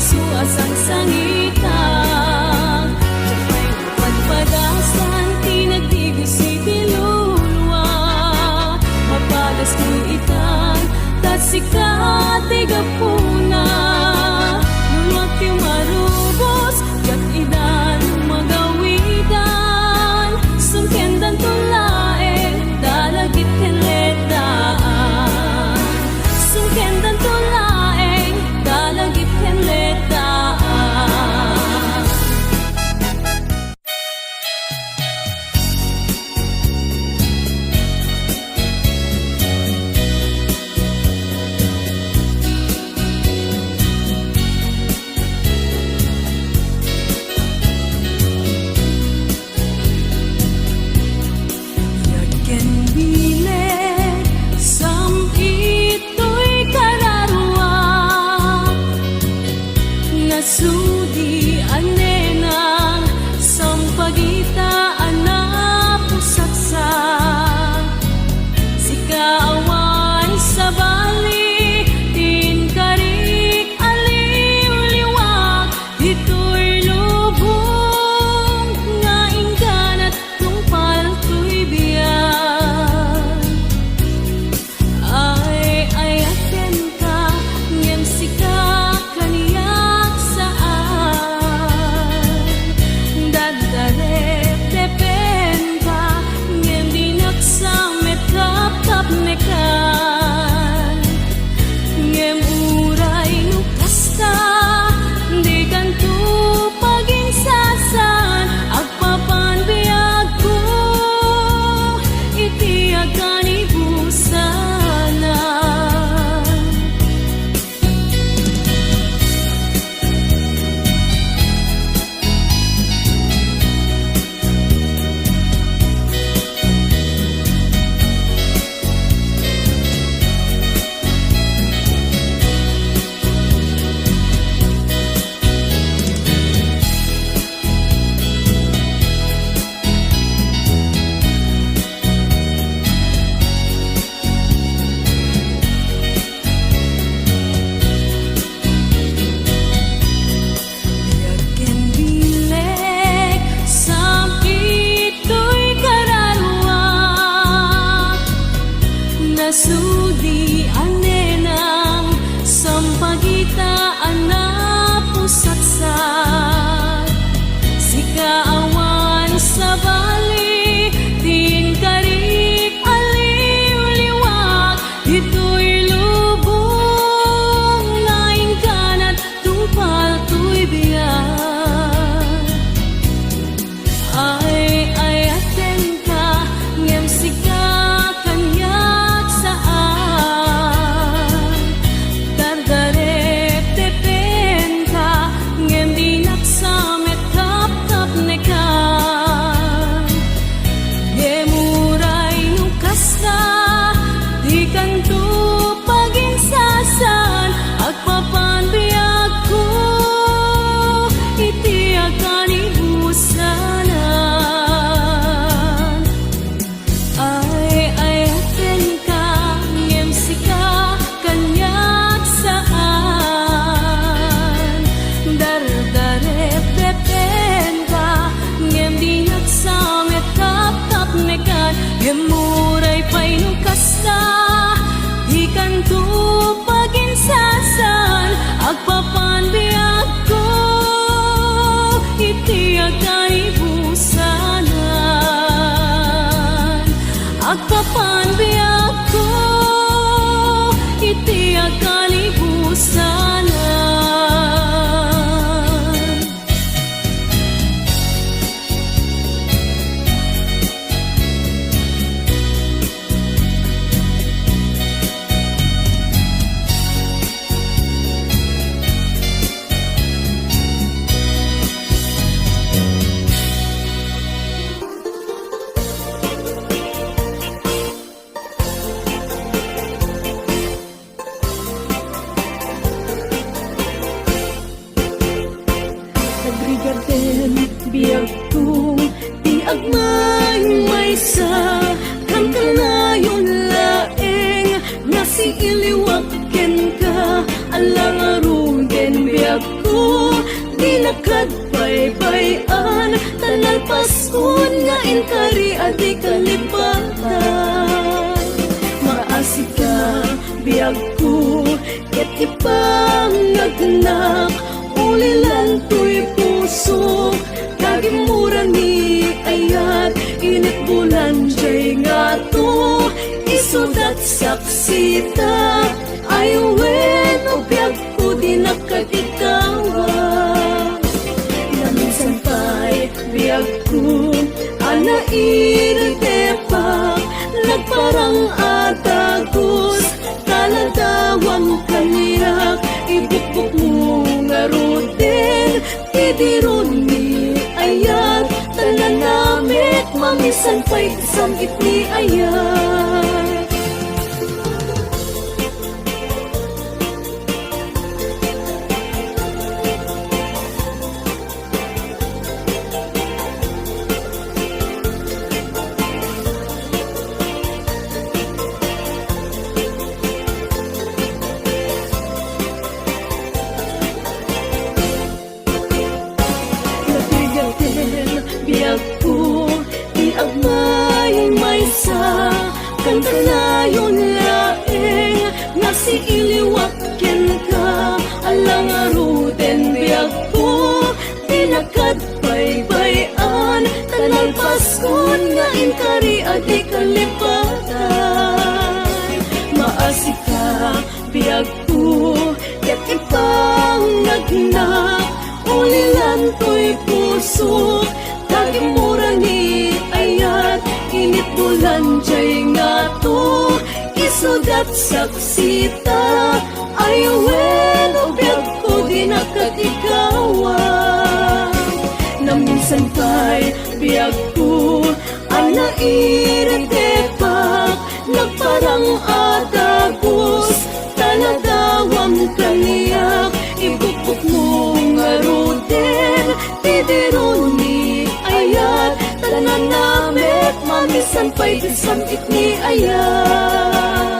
suas ang sangita. May napadpadasan, tinagdigo si Pilulwa. Mapadas ko itan, tatsikat igapuna. Lulwag ti marubos, kat idan magawidan. Sungkendan tulaeng, dalagit kenletaan. Sungkendan tulaeng, dalagit kenletaan. Yagken bileg, samito'y kararwa. Nasudi anena, sampagitaan na pusaksa. Sikaawan sa bali, tinkarik aliw-liwag. Dito'y lubong, nga ingganat tungpal to'y biyan. Ay ayaten ka, ngem sika kaniyak saan. Daddarep depen ka, ngem dinaksamet kap-kap nekan. Ngem uray nukasta, di kanto paginsasan. Agpapan biag ko, itiagan ibusanan. Yagken bileg, sampito'y kararwa. Nasudi anenang, sampagitaan na pusaksak. Sikaawan sa bali, tinkarik aliw-liwag. Dito'y lubong, nga ingganat tungpal to'y biyan. Ay ayaten ka, ngem sika kanyak saan. Dardarep depen ka, ngem dinaksamet kap-kap nekan. Gemuray nukasta, di kanto paginsasan. Agpapan biag ko, itiagan ibusanan. Ay ayaten ka, ngem sika kanyak saan. Dardarep depen ka, ngem dinaksamet kap-kap nekan. Gemuray pa'y nukasta, di kanto paginsasan. Agpapan biag ko, itiagan ibusanan. Agpapan biag ko, itiagan ibusanan. Biag ko, di agmay may sa kang kanayon laeng nga si iliwag ken ka alang arugen biag ko Tinakadbaybayan, tanan Paskon nga inkari adi kalipatan. Maasig ka, biyag ko, ket ipangagnak, ulilan to'y puso, kagimura ni ayat, init bulan jay nga to, isudat saksita, ayuwen o biyag ko di nakatikawa. Naminsan pa'y biyag ko, anairite pa, nagparang atagos, taladawang kaniyak, ibukbuk mo nga ruten, tidiron ni ayat, talanamit, mamisan pa'y samit ni ayat. Biyag ko, iagmay may sa kantanayon laeng nga si iliwakyan ka alang aruden biyag ko, tinakadbaybayan tanang Paskon nga inkari adi kalipatan. Maasig ka, biyag ko, ket ipangagnak, ulilan to'y puso, kagimura ni ayat, init bulan jay nga to, isudat saksita, ayuwen o biyag ko di nakatikawa. Naminsan pa'y biyag ko, anairite pa, nagparang atagos, taladawang kaniyak, ibukbuk mo nga ruten, tidiron ni ayat, talanamit, mamisan pa'y samit ni ayat.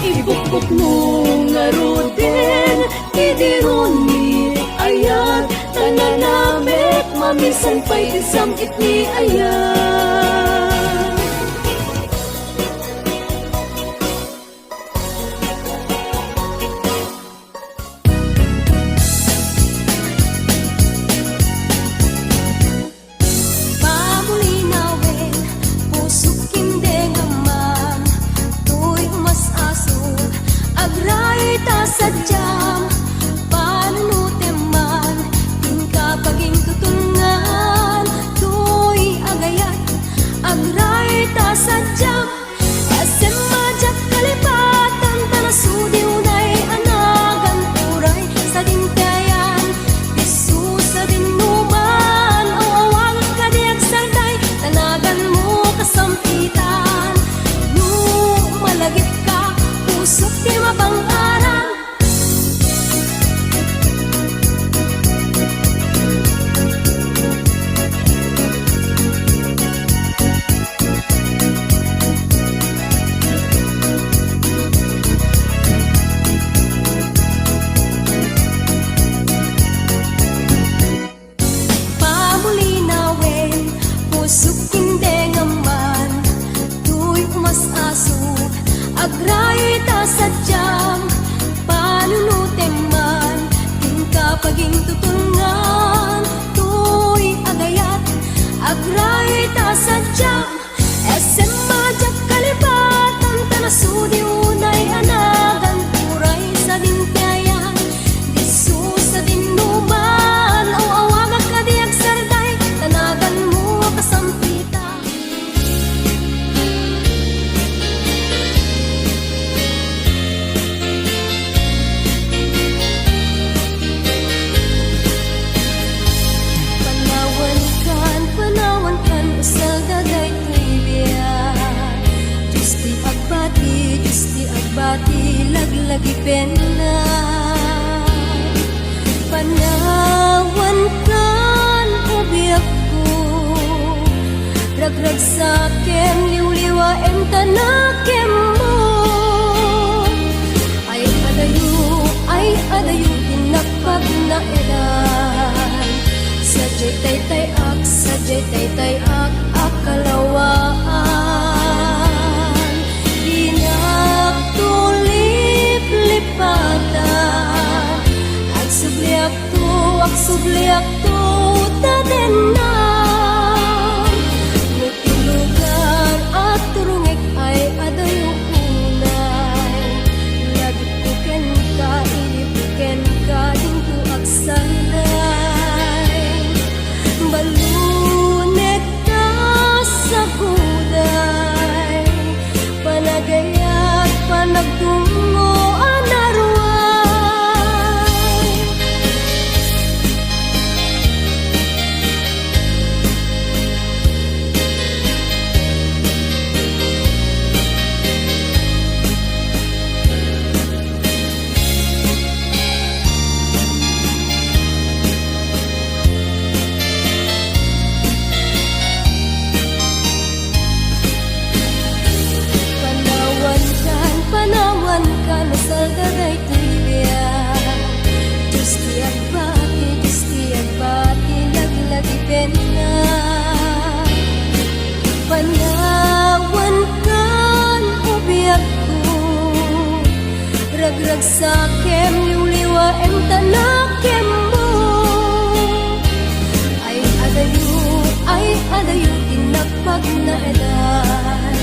Ibukbuk mo nga ruten, tidiron ni ayat, talanamit, mamisan pa'y samit ni ayat. Sadyang panunuteman, tingka paging tutungan, tuy agayat, agray ta sadyang, asem majak kalipatan, tanasudi unay anagan, turay sa dintayan, bisu sa dinuman, awawang kadiag sarday, tanagan mo kasampitan, no malagip ka, pusok di mabang-aran. Agray ta sadyang panunuteman, tingka paging tutungan, tuy agayat, agray ta sadyang, esem majak kalipatan, tanasudi unay anagan, turay sa dintayan, disu sa dinuman, awawagag kadiag sarday, tanagan mo kasampitan. Panawan kan usal daday tuibiyat, Diyos di agbati, laglagi pena. Panawan kan ubiyak ko, ragrag saken, liwliwaen tanakem mo. Ay adayo, tinakpag na elan. Sadyay taytay ak, sadyay taytay ak, akalawaan. Dinak tulip lipatan, agsubliak tu, tadenan. Nutilugan at turungik ay adayong unay. Ladupuken ka, ilipuken ka, dingko agsanday. Balunek ka sa huday, panagayat, panagtungo, anarway. Panawan ka, nasaldaday tuya. Diyos tiyak bati, laglagi pena. Panawan ka, ubiyak ko, ragrag sa kem, liwliwa em tanakem mo. Ay adayo, tinapag na edan.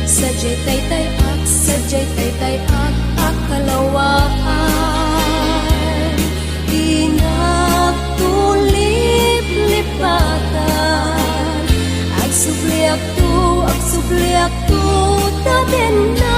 Sadyay taytay ak, sadyay taytay ak, akalawaan. Dinak tulip lipatan, agsubliak tu, tadenan.